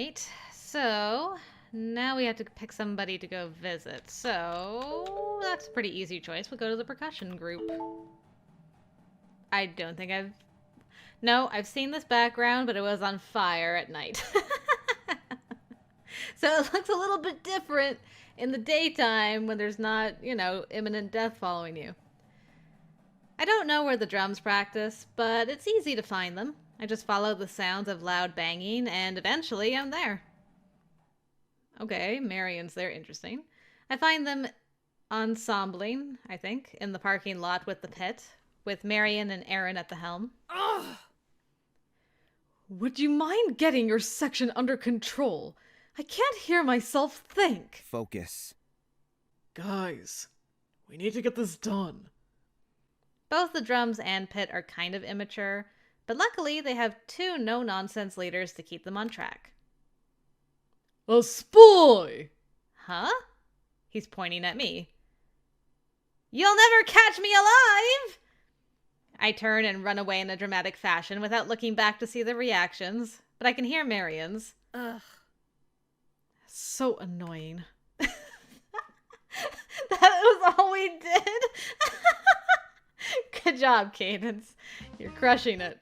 Alright, so now we have to pick somebody to go visit. So that's a pretty easy choice. We'll go to the percussion group. I don't think I've... No, I've seen this background, but it was on fire at night. So it looks a little bit different in the daytime when there's not, you know, imminent death following you. I don't know where the drums practice, but it's easy to find them. I just follow the sounds of loud banging, and eventually I'm there. Okay, Marion's there. Interesting. I find them ensembling, I think, in the parking lot with the pit, with Marion and Aaron at the helm. Ugh! Would you mind getting your section under control? I can't hear myself think. Focus. Guys, we need to get this done. Both the drums and pit are kind of immature, but luckily they have two no-nonsense leaders to keep them on track. A spy! Huh? He's pointing at me. You'll never catch me alive! I turn and run away in a dramatic fashion without looking back to see the reactions, but I can hear Marion's. Ugh. So annoying. That was all we did? Good job, Cadence. You're crushing it.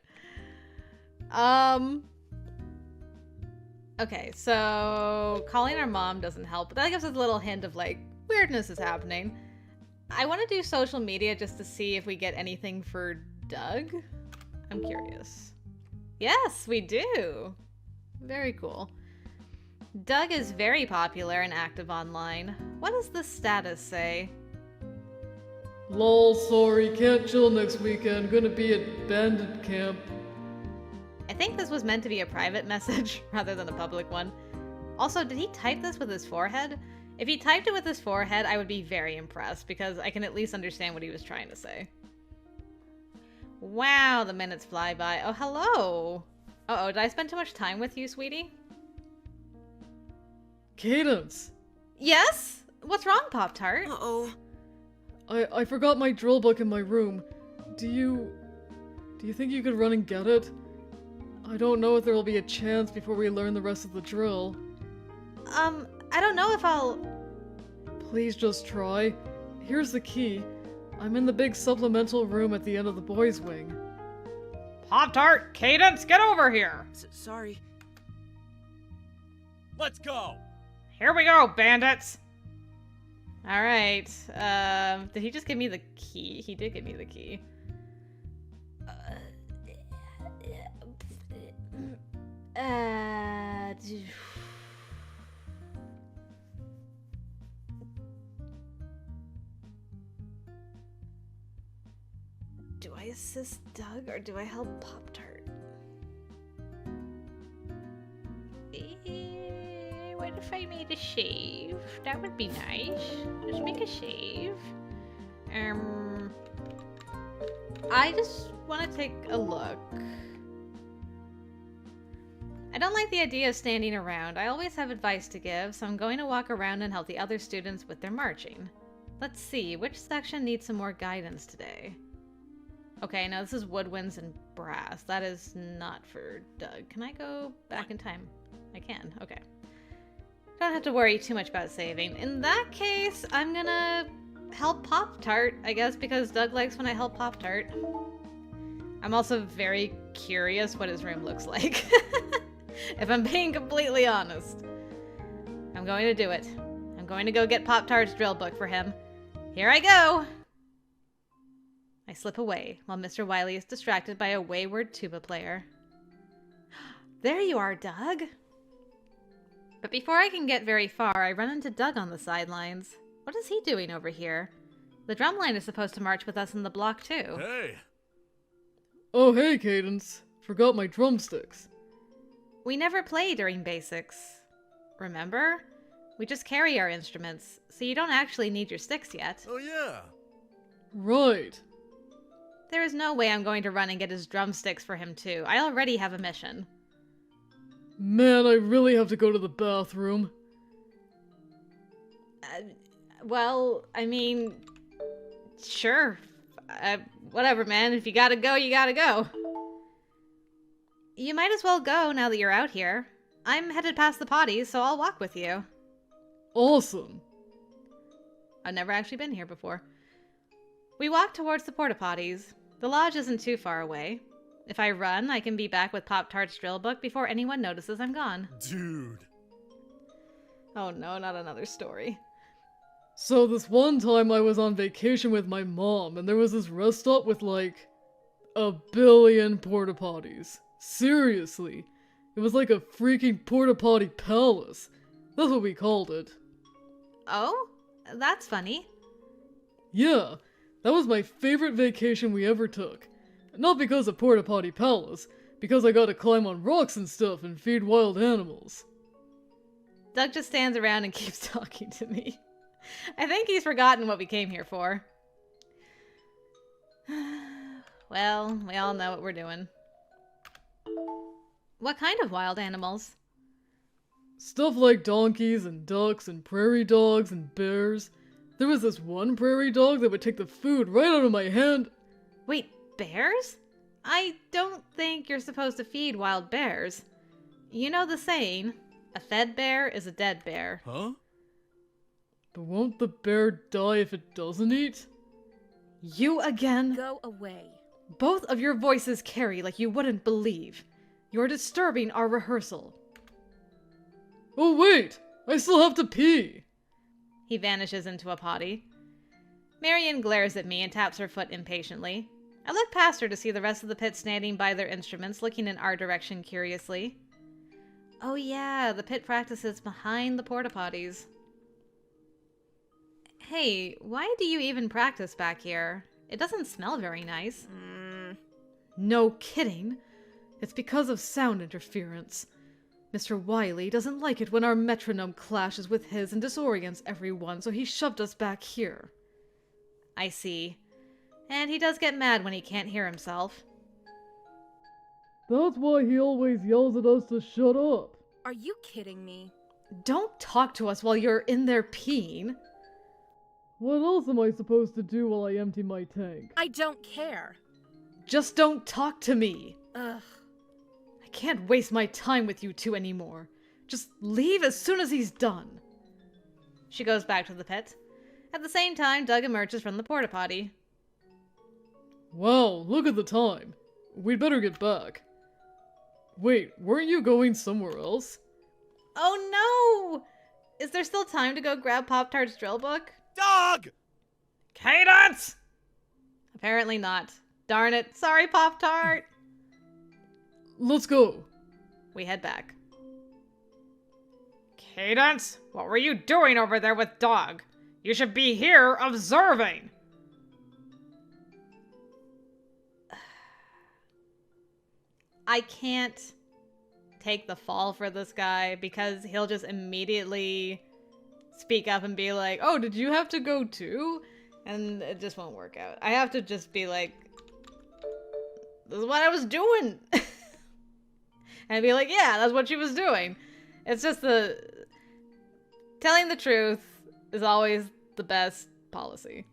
Okay, so calling our mom doesn't help, but that gives us a little hint of, like, weirdness is happening. I want to do social media just to see if we get anything for Doug. I'm curious. Yes, we do. Very cool. Doug is very popular and active online. What does the status say? Lol, sorry, can't chill next weekend. Gonna be at Bandit camp. I think this was meant to be a private message rather than a public one. Also, did he type this with his forehead? If he typed it with his forehead, I would be very impressed because I can at least understand what he was trying to say. Wow, the minutes fly by. Oh, hello. Uh-oh, did I spend too much time with you, sweetie? Cadence! Yes? What's wrong, Pop-Tart? Uh-oh. I forgot my drill book in my room. Do you think you could run and get it? I don't know if there will be a chance before we learn the rest of the drill. I don't know if I'll... Please just try. Here's the key. I'm in the big supplemental room at the end of the boys' wing. Pop-Tart, Cadence, get over here! Sorry. Let's go! Here we go, bandits! Alright, did he just give me the key? He did give me the key. Do I assist Doug or do I help Pop-Tart? What if I made a shave? That would be nice. Just make a shave. I just want to take a look. I don't like the idea of standing around. I always have advice to give, so I'm going to walk around and help the other students with their marching. Let's see, which section needs some more guidance today? Okay, now this is woodwinds and brass. That is not for Doug. Can I go back in time? I can, okay. Don't have to worry too much about saving. In that case, I'm gonna help Pop-Tart, I guess, because Doug likes when I help Pop-Tart. I'm also very curious what his room looks like. If I'm being completely honest. I'm going to do it. I'm going to go get Pop-Tart's drill book for him. Here I go! I slip away, while Mr. Wiley is distracted by a wayward tuba player. There you are, Doug! But before I can get very far, I run into Doug on the sidelines. What is he doing over here? The drumline is supposed to march with us in the block, too. Hey! Oh, hey, Cadence. Forgot my drumsticks. We never play during basics. Remember? We just carry our instruments, so you don't actually need your sticks yet. Oh yeah! Right. There is no way I'm going to run and get his drumsticks for him, too. I already have a mission. Man, I really have to go to the bathroom. Well, I mean, sure. Whatever, man. If you gotta go, you gotta go. You might as well go now that you're out here. I'm headed past the potties, so I'll walk with you. Awesome. I've never actually been here before. We walk towards the porta potties. The lodge isn't too far away. If I run, I can be back with Pop-Tart's drill book before anyone notices I'm gone. Dude. Oh no, not another story. So this one time I was on vacation with my mom, and there was this rest stop with like 1 billion porta potties. Seriously. It was like a freaking porta potty palace. That's what we called it. Oh? That's funny. Yeah, that was my favorite vacation we ever took. Not because of porta potty palace, because I got to climb on rocks and stuff and feed wild animals. Doug just stands around and keeps talking to me. I think he's forgotten what we came here for. Well, we all know what we're doing. What kind of wild animals? Stuff like donkeys and ducks and prairie dogs and bears. There was this one prairie dog that would take the food right out of my hand. Wait, bears? I don't think you're supposed to feed wild bears. You know the saying, a fed bear is a dead bear. Huh? But won't the bear die if it doesn't eat? You again? Go away. Both of your voices carry like you wouldn't believe. You're disturbing our rehearsal. Oh wait! I still have to pee! He vanishes into a potty. Marion glares at me and taps her foot impatiently. I look past her to see the rest of the pit standing by their instruments, looking in our direction curiously. Oh yeah, the pit practices behind the porta potties. Hey, why do you even practice back here? It doesn't smell very nice. No kidding. It's because of sound interference. Mr. Wiley doesn't like it when our metronome clashes with his and disorients everyone, so he shoved us back here. I see. And he does get mad when he can't hear himself. That's why he always yells at us to shut up. Are you kidding me? Don't talk to us while you're in there peeing. What else am I supposed to do while I empty my tank? I don't care. Just don't talk to me. Ugh. I can't waste my time with you two anymore. Just leave as soon as he's done. She goes back to the pit. At the same time, Doug emerges from the porta potty. Wow, look at the time. We'd better get back. Wait, weren't you going somewhere else? Oh no! Is there still time to go grab Pop-Tart's drill book? Doug! Cadence! Apparently not. Darn it. Sorry, Pop-Tart. Let's go. We head back. Cadence, what were you doing over there with Doug? You should be here observing. I can't take the fall for this guy because he'll just immediately speak up and be like, oh, did you have to go too? And it just won't work out. I have to just be like, this is what I was doing. And be like, yeah, that's what she was doing. It's just telling the truth is always the best policy.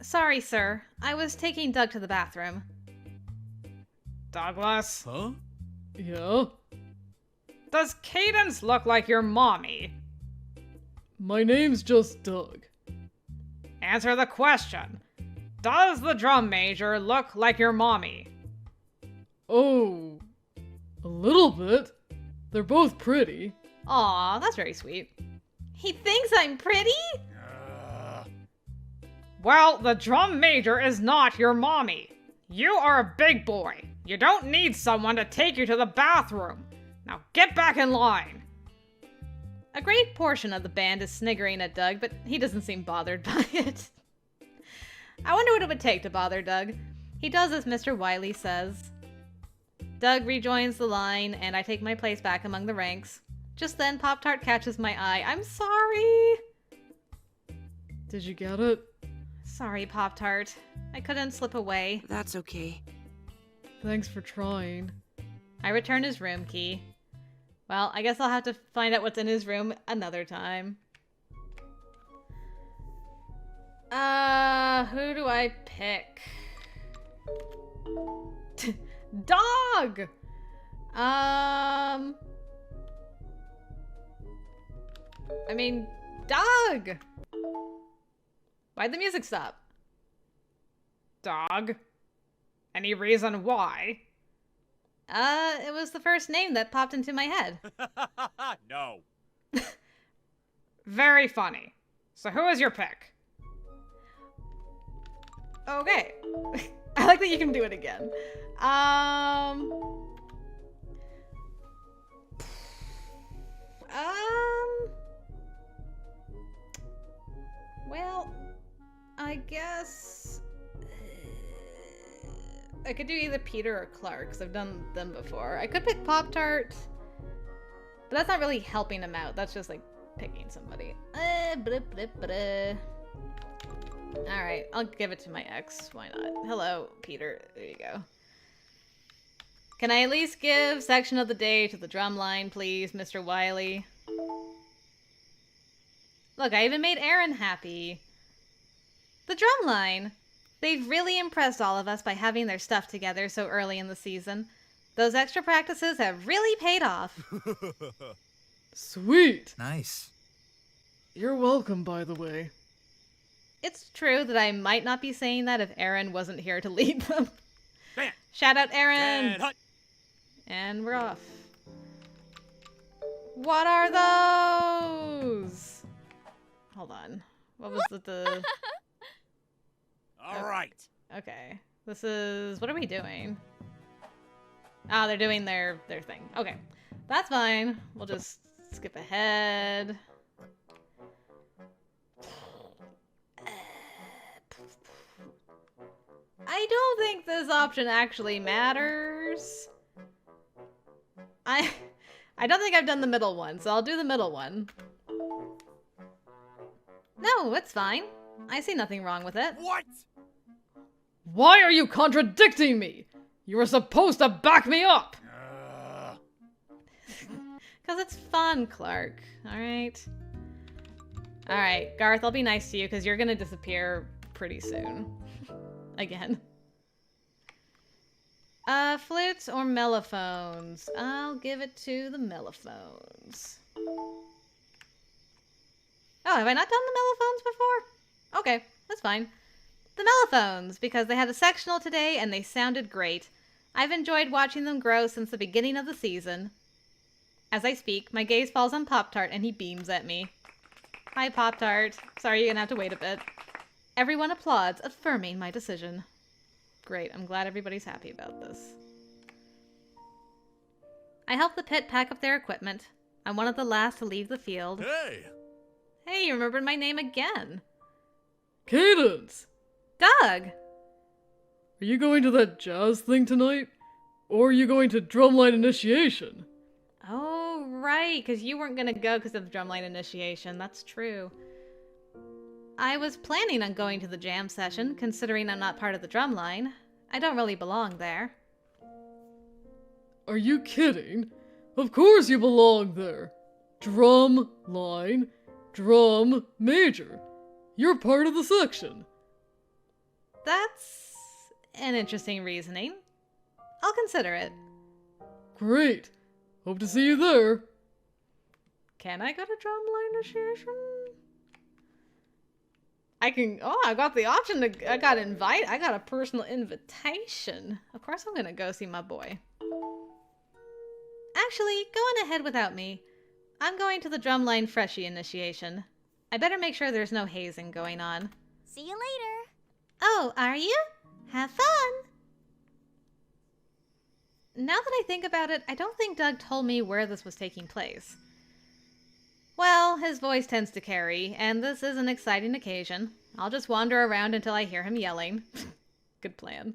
Sorry, sir. I was taking Doug to the bathroom. Douglas, Huh? Yeah? does Cadence look like your mommy? My name's just Doug. Answer the question. Does the drum major look like your mommy? Oh, a little bit. They're both pretty. Aw, that's very sweet. He thinks I'm pretty? Well, the drum major is not your mommy. You are a big boy. You don't need someone to take you to the bathroom. Now get back in line. A great portion of the band is sniggering at Doug, but he doesn't seem bothered by it. I wonder what it would take to bother Doug. He does as Mr. Wiley says. Doug rejoins the line, and I take my place back among the ranks. Just then, Pop-Tart catches my eye. I'm sorry! Did you get it? Sorry, Pop-Tart. I couldn't slip away. That's okay. Thanks for trying. I return his room key. Well, I guess I'll have to find out what's in his room another time. Who do I pick? Dog! I mean, Doug! Why'd the music stop? Doug? Any reason why? It was the first name that popped into my head. No. Very funny. So who is your pick? Okay. I like that you can do it again. Well, I guess I could do either Peter or Clark, because I've done them before. I could pick Pop-Tart, but that's not really helping him out. That's just like picking somebody. Alright, I'll give it to my ex. Why not? Hello, Peter. There you go. Can I at least give section of the day to the drum line, please, Mr. Wiley? Look, I even made Aaron happy. The drum line! They've really impressed all of us by having their stuff together so early in the season. Those extra practices have really paid off. Sweet! Nice. You're welcome, by the way. It's true that I might not be saying that if Aaron wasn't here to lead them. Bam. Shout out, Aaron! And hut. And we're off. What are those? Hold on. What was the... All right. Okay. This is... What are we doing? Ah, they're doing their thing. Okay. That's fine. We'll just skip ahead. I don't think this option actually matters. I don't think I've done the middle one, so I'll do the middle one. No, it's fine. I see nothing wrong with it. What? Why are you contradicting me? You were supposed to back me up! Because it's fun, Clark. Alright? Alright, Garth, I'll be nice to you because you're gonna disappear pretty soon. Again. Flutes or mellophones? I'll give it to the mellophones. Oh, have I not done the mellophones before? Okay, that's fine. The mellophones, because they had a sectional today and they sounded great. I've enjoyed watching them grow since the beginning of the season. As I speak, my gaze falls on Pop-Tart and he beams at me. Hi, Pop-Tart. Sorry you're gonna have to wait a bit. Everyone applauds, affirming my decision. Great, I'm glad everybody's happy about this. I helped the pit pack up their equipment. I'm one of the last to leave the field. Hey. Hey, you remembered my name again. Cadence! Doug! Are you going to that jazz thing tonight? Or are you going to drumline initiation? Oh, right, because you weren't going to go because of the drumline initiation. That's true. I was planning on going to the jam session, considering I'm not part of the drumline. I don't really belong there. Are you kidding? Of course you belong there. Drum line, drum major. You're part of the section. That's an interesting reasoning. I'll consider it. Great. Hope to see you there. Can I go to drumline initiation? I can... Oh, I got the option to... I got a personal invitation. Of course I'm gonna go see my boy. Actually, go on ahead without me. I'm going to the drumline freshie initiation. I better make sure there's no hazing going on. See you later. Oh, are you? Have fun! Now that I think about it, I don't think Doug told me where this was taking place. Well, his voice tends to carry, and this is an exciting occasion. I'll just wander around until I hear him yelling. Good plan.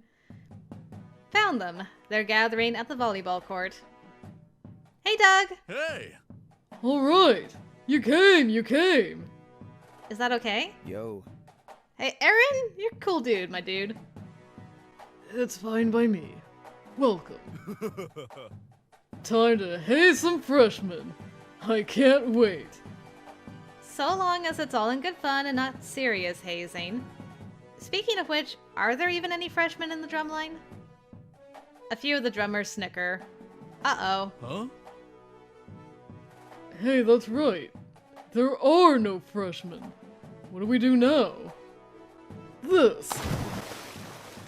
Found them. They're gathering at the volleyball court. Hey, Doug! Hey. All right. You came. Is that okay? Yo. Hey, Aaron? You're a cool dude, my dude. It's fine by me. Welcome. Time to haze some freshmen. I can't wait. So long as it's all in good fun and not serious hazing. Speaking of which, are there even any freshmen in the drumline? A few of the drummers snicker. Uh-oh. Huh? Hey, that's right. There are no freshmen. What do we do now? This.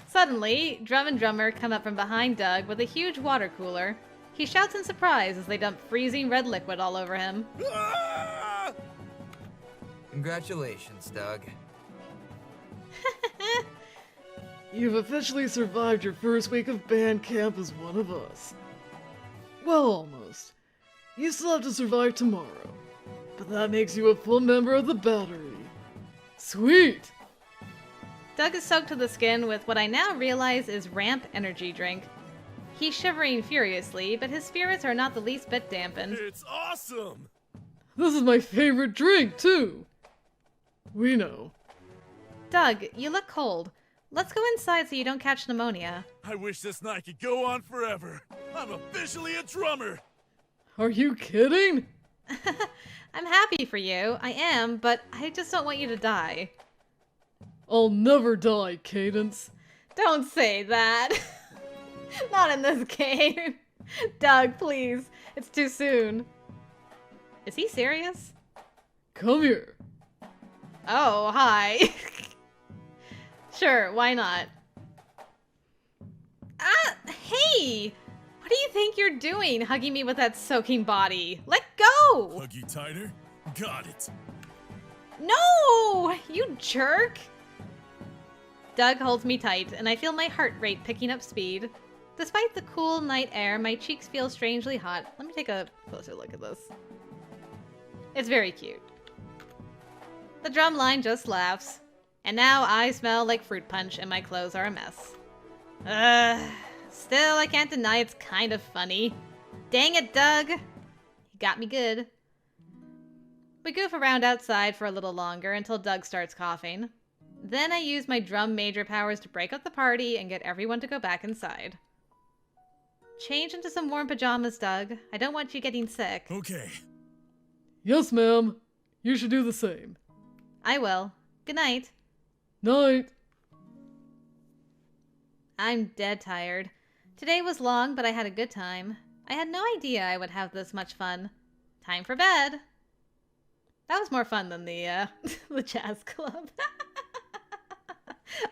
Suddenly, Drum and Drummer come up from behind Doug with a huge water cooler. He shouts in surprise as they dump freezing red liquid all over him. Ah! Congratulations, Doug. You've officially survived your first week of band camp as one of us. Well, almost. You still have to survive tomorrow, but that makes you a full member of the battery. Sweet! Doug is soaked to the skin with what I now realize is ramp energy drink. He's shivering furiously, but his spirits are not the least bit dampened. It's awesome! This is my favorite drink, too! We know. Doug, you look cold. Let's go inside so you don't catch pneumonia. I wish this night could go on forever. I'm officially a drummer! Are you kidding? I'm happy for you, I am, but I just don't want you to die. I'll never die, Cadence. Don't say that. Not in this game. Doug, please. It's too soon. Is he serious? Come here. Oh, hi. Sure, why not? Ah, hey! What do you think you're doing, hugging me with that soaking body? Let go! Hug you tighter? Got it. No! You jerk! Doug holds me tight, and I feel my heart rate picking up speed. Despite the cool night air, my cheeks feel strangely hot. Let me take a closer look at this. It's very cute. The drum line just laughs. And now I smell like fruit punch and my clothes are a mess. Still, I can't deny it's kind of funny. Dang it, Doug! You got me good. We goof around outside for a little longer until Doug starts coughing. Then I use my drum major powers to break up the party and get everyone to go back inside. Change into some warm pajamas, Doug. I don't want you getting sick. Okay. Yes, ma'am. You should do the same. I will. Good night. Night. I'm dead tired. Today was long, but I had a good time. I had no idea I would have this much fun. Time for bed. That was more fun than the the jazz club.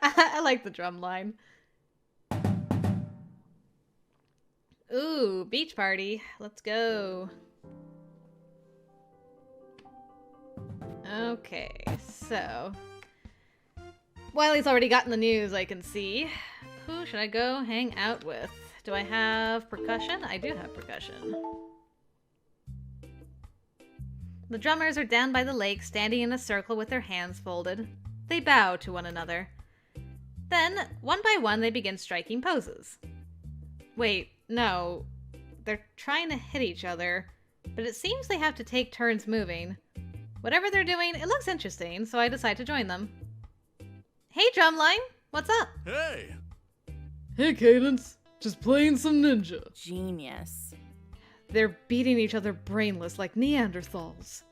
I like the drum line. Ooh, beach party. Let's go. Okay, so Wiley's already gotten the news, I can see. Who should I go hang out with? Do I have percussion? I do have percussion. The drummers are down by the lake, standing in a circle with their hands folded. They bow to one another. Then, one by one, they begin striking poses. Wait, no. They're trying to hit each other, but it seems they have to take turns moving. Whatever they're doing, it looks interesting, so I decide to join them. Hey, drumline! What's up? Hey! Hey, Cadence. Just playing some ninja. Genius. They're beating each other brainless like Neanderthals.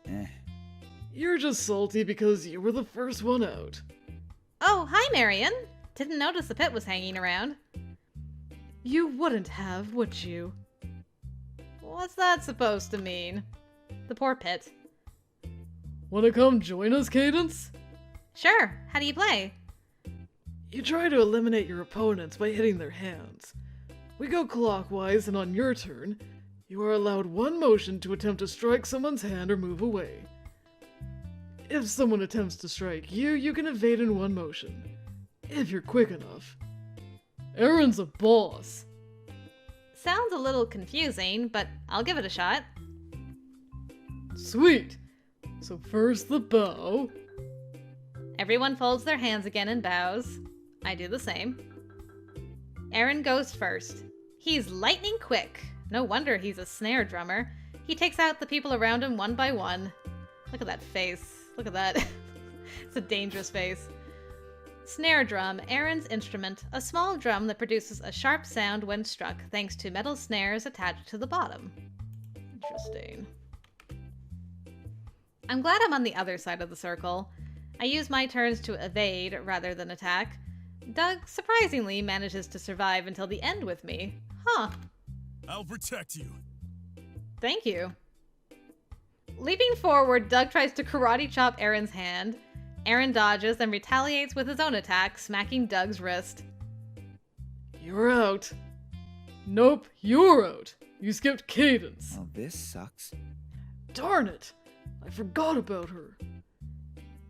You're just salty because you were the first one out. Oh, hi, Marion! Didn't notice the pit was hanging around. You wouldn't have, would you? What's that supposed to mean? The poor pit. Wanna come join us, Cadence? Sure, how do you play? You try to eliminate your opponents by hitting their hands. We go clockwise, and on your turn, you are allowed one motion to attempt to strike someone's hand or move away. If someone attempts to strike you, you can evade in one motion. If you're quick enough. Aaron's a boss. Sounds a little confusing, but I'll give it a shot. Sweet. So first the bow. Everyone folds their hands again and bows. I do the same. Aaron goes first. He's lightning quick. No wonder he's a snare drummer. He takes out the people around him one by one. Look at that face. Look at that. It's a dangerous face. Snare drum, Aaron's instrument, a small drum that produces a sharp sound when struck thanks to metal snares attached to the bottom. Interesting. I'm glad I'm on the other side of the circle. I use my turns to evade rather than attack. Doug surprisingly manages to survive until the end with me. Huh. I'll protect you. Thank you. Leaping forward, Doug tries to karate chop Aaron's hand. Aaron dodges, then retaliates with his own attack, smacking Doug's wrist. You're out. Nope, you're out. You skipped Cadence. Oh, this sucks. Darn it. I forgot about her.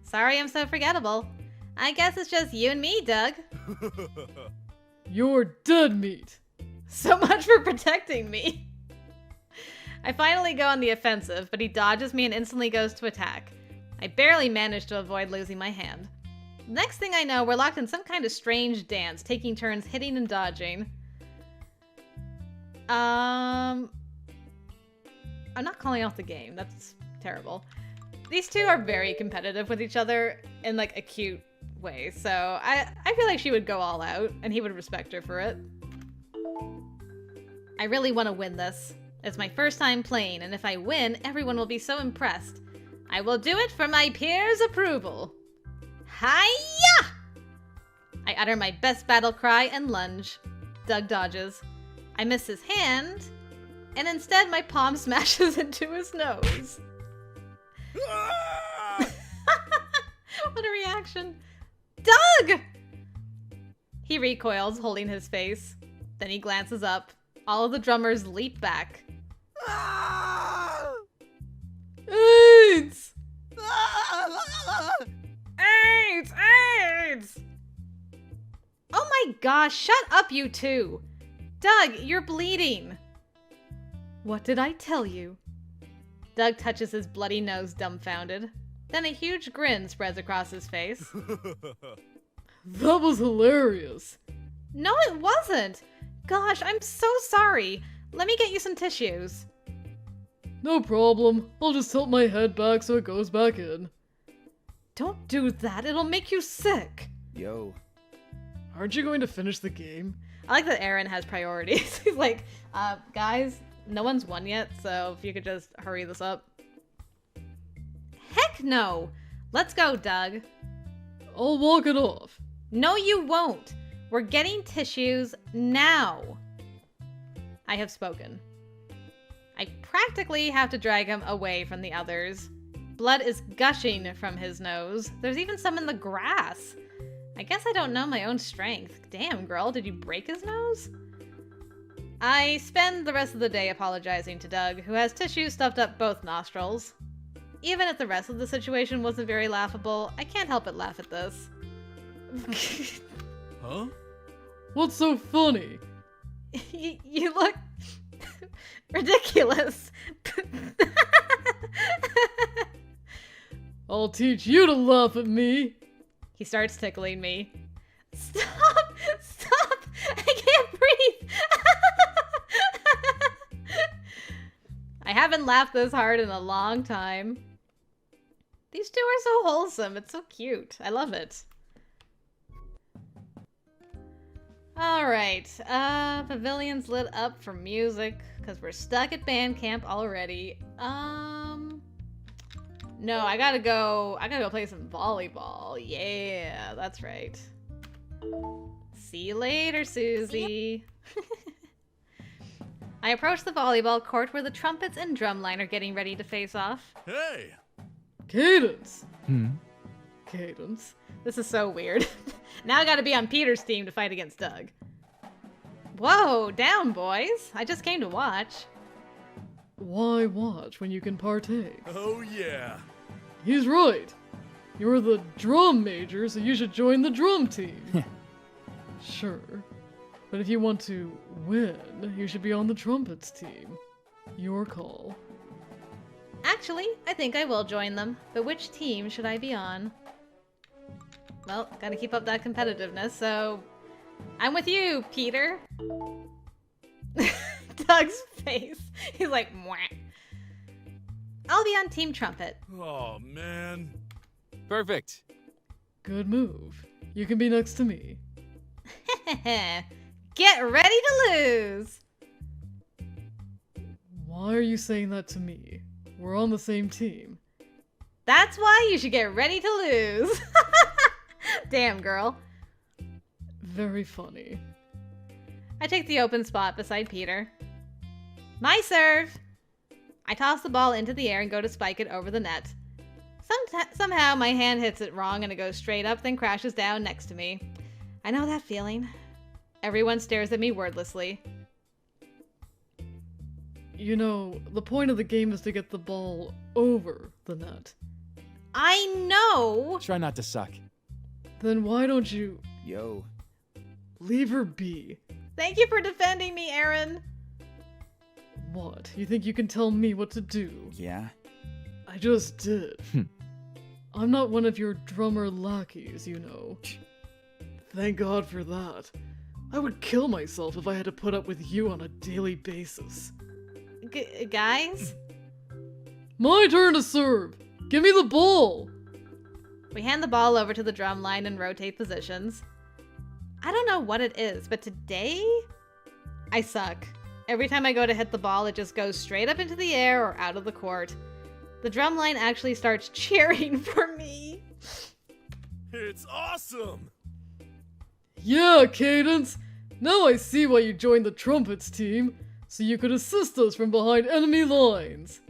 Sorry I'm so forgettable. I guess it's just you and me, Doug. You're dead meat. So much for protecting me. I finally go on the offensive, but he dodges me and instantly goes to attack. I barely manage to avoid losing my hand. Next thing I know, we're locked in some kind of strange dance, taking turns hitting and dodging. I'm not calling off the game. That's terrible. These two are very competitive with each other in like a cute way, so I feel like she would go all out and he would respect her for it. I really want to win this. It's my first time playing, and if I win, everyone will be so impressed. I will do it for my peers' approval. Hiya! I utter my best battle cry and lunge. Doug dodges. I miss his hand, and instead my palm smashes into his nose. What a reaction. Doug! He recoils, holding his face. Then he glances up. All of the drummers leap back. AIDS! AIDS! AIDS! Oh my gosh, shut up you two! Doug, you're bleeding! What did I tell you? Doug touches his bloody nose, dumbfounded. Then a huge grin spreads across his face. That was hilarious. No, it wasn't! Gosh, I'm so sorry. Let me get you some tissues. No problem. I'll just tilt my head back so it goes back in. Don't do that, it'll make you sick. Yo. Aren't you going to finish the game? I like that Aaron has priorities. He's like, guys, no one's won yet, so if you could just hurry this up. Heck no! Let's go, Doug. I'll walk it off. No, you won't. We're getting tissues now. I have spoken. I practically have to drag him away from the others. Blood is gushing from his nose. There's even some in the grass. I guess I don't know my own strength. Damn, girl, did you break his nose? I spend the rest of the day apologizing to Doug, who has tissue stuffed up both nostrils. Even if the rest of the situation wasn't very laughable, I can't help but laugh at this. Huh? What's so funny? You look ridiculous. I'll teach you to laugh at me. He starts tickling me. Stop! Stop! I can't breathe! I haven't laughed this hard in a long time. These two are so wholesome. It's so cute. I love it. Alright, pavilion's lit up for music, because we're stuck at band camp already. No, I gotta go play some volleyball. Yeah, that's right. See you later, Susie. I approach the volleyball court where the trumpets and drumline are getting ready to face off. Hey! Cadence. Hmm. Cadence. This is so weird. Now I gotta be on Peter's team to fight against Doug. Whoa, down, boys. I just came to watch. Why watch when you can partake? Oh yeah! He's right. You're the drum major, so you should join the drum team. Sure. But if you want to win, you should be on the trumpets team. Your call. Actually, I think I will join them. But which team should I be on? Well, gotta keep up that competitiveness, so... I'm with you, Peter. Doug's face. He's like, mwah. I'll be on Team Trumpet. Oh man. Perfect. Good move. You can be next to me. Get ready to lose! Why are you saying that to me? We're on the same team. That's why you should get ready to lose. Damn, girl. Very funny. I take the open spot beside Peter. My serve! I toss the ball into the air and go to spike it over the net. Somehow my hand hits it wrong and it goes straight up, then crashes down next to me. I know that feeling. Everyone stares at me wordlessly. You know, the point of the game is to get the ball over the net. I know! Try not to suck. Then why don't you Yo. leave her be? Thank you for defending me, Aaron! What? You think you can tell me what to do? Yeah? I just did. I'm not one of your drummer lackeys, you know. Thank God for that. I would kill myself if I had to put up with you on a daily basis. Guys? My turn to serve! Give me the ball! We hand the ball over to the drum line and rotate positions. I don't know what it is, but today, I suck. Every time I go to hit the ball, it just goes straight up into the air or out of the court. The drum line actually starts cheering for me. It's awesome! Yeah, Cadence! Now I see why you joined the trumpets team, so you could assist us from behind enemy lines.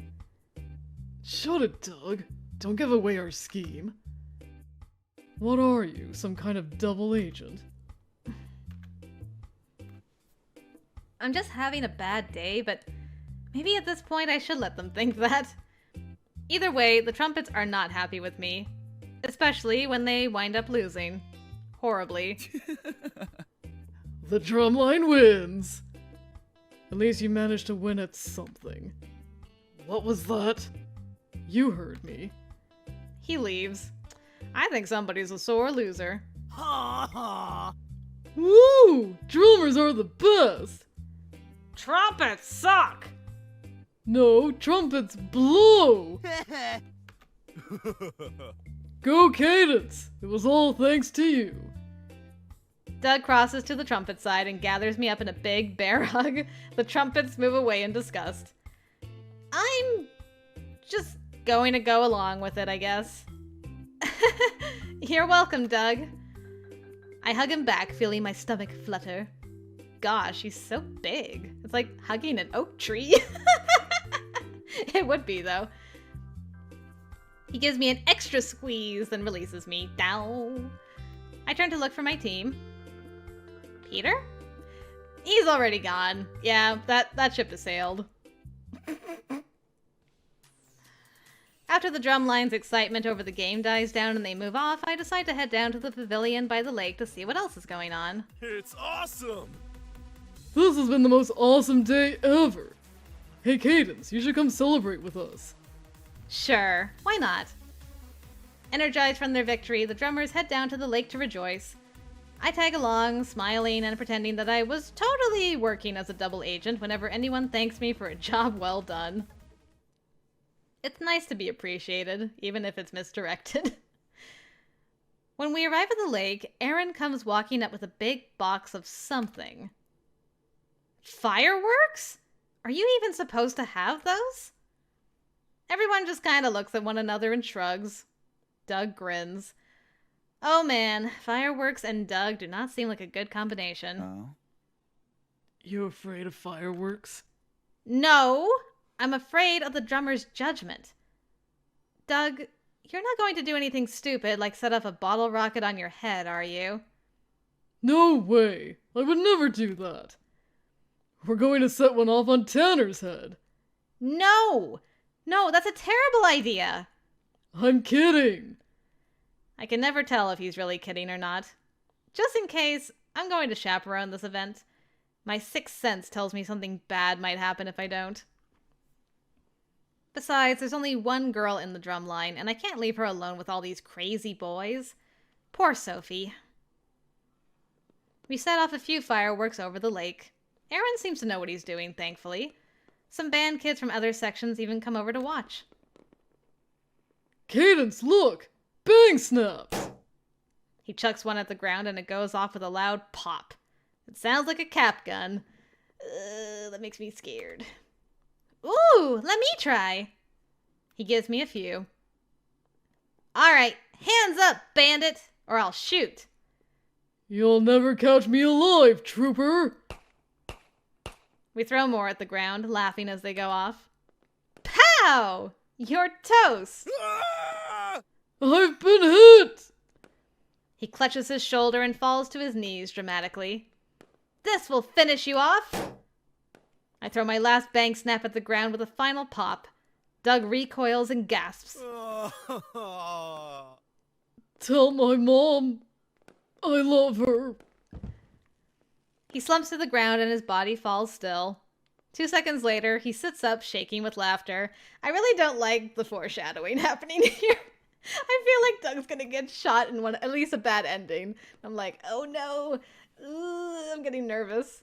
Shut it, Doug. Don't give away our scheme. What are you, some kind of double agent? I'm just having a bad day, but maybe at this point I should let them think that. Either way, the trumpets are not happy with me. Especially when they wind up losing. Horribly. The drumline wins! At least you managed to win at something. What was that? You heard me. He leaves. I think somebody's a sore loser. Ha ha! Woo! Drummers are the best! Trumpets suck! No, trumpets blow! Go Cadence! It was all thanks to you. Doug crosses to the trumpet side and gathers me up in a big bear hug. The trumpets move away in disgust. I'm just going to go along with it, I guess. You're welcome, Doug. I hug him back, feeling my stomach flutter. Gosh, he's so big. It's like hugging an oak tree. It would be, though. He gives me an extra squeeze, then releases me. Down. I turn to look for my team. Peter? He's already gone. Yeah, that ship has sailed. After the drumline's excitement over the game dies down and they move off, I decide to head down to the pavilion by the lake to see what else is going on. It's awesome! This has been the most awesome day ever! Hey Cadence, you should come celebrate with us. Sure, why not? Energized from their victory, the drummers head down to the lake to rejoice. I tag along, smiling and pretending that I was totally working as a double agent whenever anyone thanks me for a job well done. It's nice to be appreciated, even if it's misdirected. When we arrive at the lake, Aaron comes walking up with a big box of something. Fireworks? Are you even supposed to have those? Everyone just kind of looks at one another and shrugs. Doug grins. Oh man, fireworks and Doug do not seem like a good combination. Oh. You afraid of fireworks? No! I'm afraid of the drummer's judgment. Doug, you're not going to do anything stupid like set off a bottle rocket on your head, are you? No way! I would never do that! We're going to set one off on Tanner's head! No! No, that's a terrible idea! I'm kidding! I can never tell if he's really kidding or not. Just in case, I'm going to chaperone this event. My sixth sense tells me something bad might happen if I don't. Besides, there's only one girl in the drum line, and I can't leave her alone with all these crazy boys. Poor Sophie. We set off a few fireworks over the lake. Aaron seems to know what he's doing, thankfully. Some band kids from other sections even come over to watch. Cadence, look! Bang snaps! He chucks one at the ground and it goes off with a loud pop. It sounds like a cap gun. That makes me scared. Ooh, let me try. He gives me a few. Alright, hands up, bandit, or I'll shoot. You'll never catch me alive, trooper! We throw more at the ground, laughing as they go off. Pow! You're toast! Ah! I've been hit! He clutches his shoulder and falls to his knees dramatically. This will finish you off! I throw my last bang snap at the ground with a final pop. Doug recoils and gasps. Tell my mom I love her. He slumps to the ground and his body falls still. 2 seconds later, he sits up, shaking with laughter. I really don't like the foreshadowing happening here. I feel like Doug's gonna get shot in at least a bad ending. I'm like, oh no. Ooh, I'm getting nervous.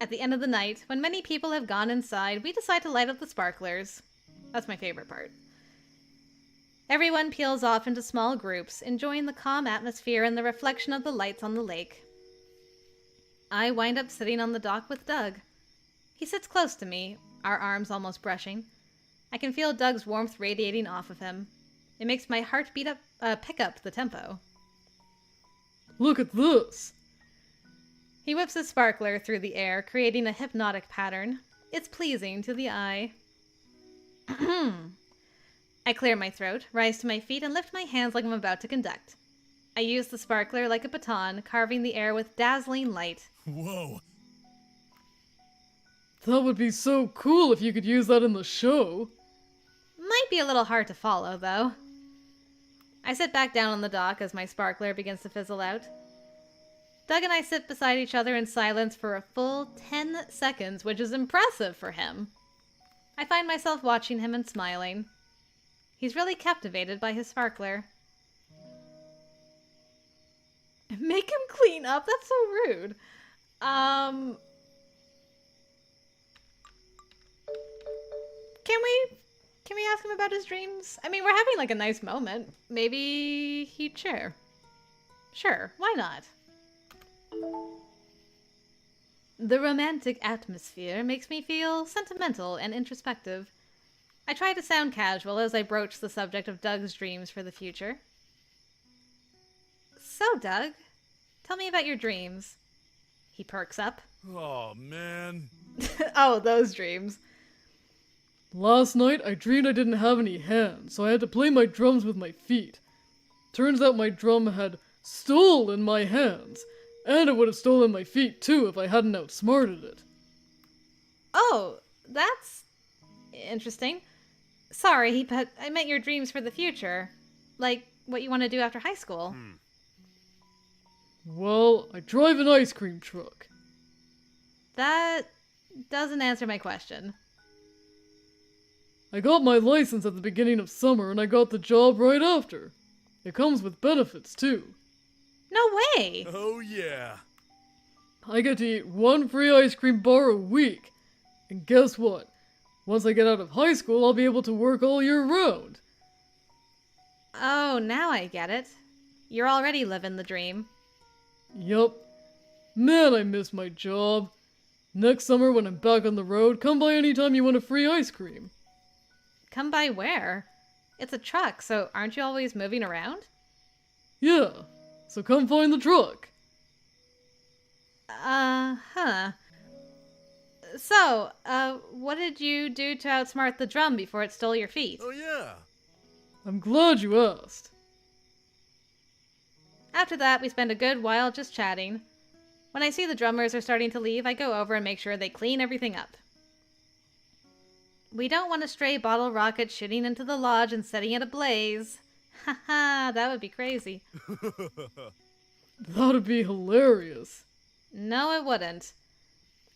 At the end of the night, when many people have gone inside, we decide to light up the sparklers. That's my favorite part. Everyone peels off into small groups, enjoying the calm atmosphere and the reflection of the lights on the lake. I wind up sitting on the dock with Doug. He sits close to me, our arms almost brushing. I can feel Doug's warmth radiating off of him. It makes my heart pick up the tempo. Look at this. He whips his sparkler through the air, creating a hypnotic pattern. It's pleasing to the eye. I clear my throat, rise to my feet, and lift my hands like I'm about to conduct. I use the sparkler like a baton, carving the air with dazzling light. Whoa. That would be so cool if you could use that in the show. Might be a little hard to follow, though. I sit back down on the dock as my sparkler begins to fizzle out. Doug and I sit beside each other in silence for a full 10 seconds, which is impressive for him. I find myself watching him and smiling. He's really captivated by his sparkler. Make him clean up? That's so rude. Can we ask him about his dreams? I mean, we're having like a nice moment. Maybe he'd share. Sure, why not? The romantic atmosphere makes me feel sentimental and introspective. I try to sound casual as I broach the subject of Doug's dreams for the future. So, Doug, tell me about your dreams. He perks up. Oh, man. Oh, those dreams. Last night, I dreamed I didn't have any hands, so I had to play my drums with my feet. Turns out my drum had stolen my hands, and it would have stolen my feet too if I hadn't outsmarted it. Oh, that's interesting. Sorry, but I meant your dreams for the future. Like, what you want to do after high school. Well, I drive an ice cream truck. That doesn't answer my question. I got my license at the beginning of summer and I got the job right after. It comes with benefits too. No way! Oh, yeah. I get to eat 1 free ice cream bar a week. And guess what? Once I get out of high school, I'll be able to work all year round. Oh, now I get it. You're already living the dream. Yup. Man, I miss my job. Next summer when I'm back on the road, come by anytime you want a free ice cream. Come by where? It's a truck, so aren't you always moving around? Yeah, so come find the truck. Huh. So, what did you do to outsmart the drum before it stole your feet? Oh, yeah. I'm glad you asked. After that, we spend a good while just chatting. When I see the drummers are starting to leave, I go over and make sure they clean everything up. We don't want a stray bottle rocket shooting into the lodge and setting it ablaze. Haha, that would be crazy. That'd be hilarious. No, it wouldn't.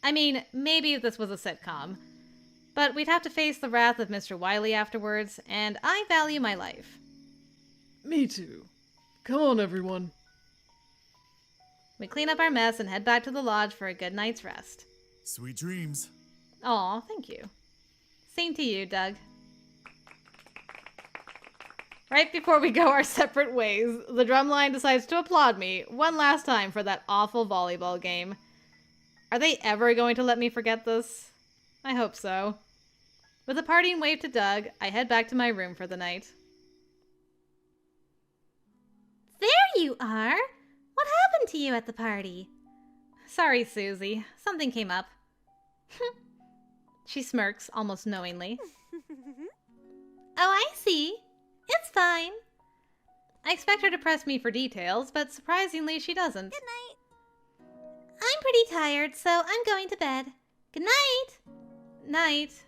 I mean, maybe if this was a sitcom. But we'd have to face the wrath of Mr. Wiley afterwards, and I value my life. Me too. Come on, everyone. We clean up our mess and head back to the lodge for a good night's rest. Sweet dreams. Aw, thank you. Same to you, Doug. Right before we go our separate ways, the drumline decides to applaud me one last time for that awful volleyball game. Are they ever going to let me forget this? I hope so. With a parting wave to Doug, I head back to my room for the night. There you are! What happened to you at the party? Sorry, Susie. Something came up. She smirks, almost knowingly. Oh, I see. It's fine. I expect her to press me for details, but surprisingly, she doesn't. Good night. I'm pretty tired, so I'm going to bed. Good night. Night.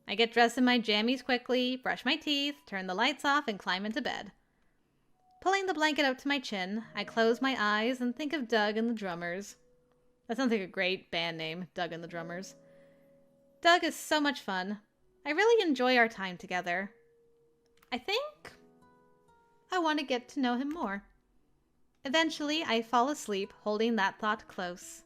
I get dressed in my jammies quickly, brush my teeth, turn the lights off, and climb into bed. Pulling the blanket up to my chin, I close my eyes and think of Doug and the Drummers. That sounds like a great band name, Doug and the Drummers. Doug is so much fun. I really enjoy our time together. I think I want to get to know him more. Eventually, I fall asleep holding that thought close.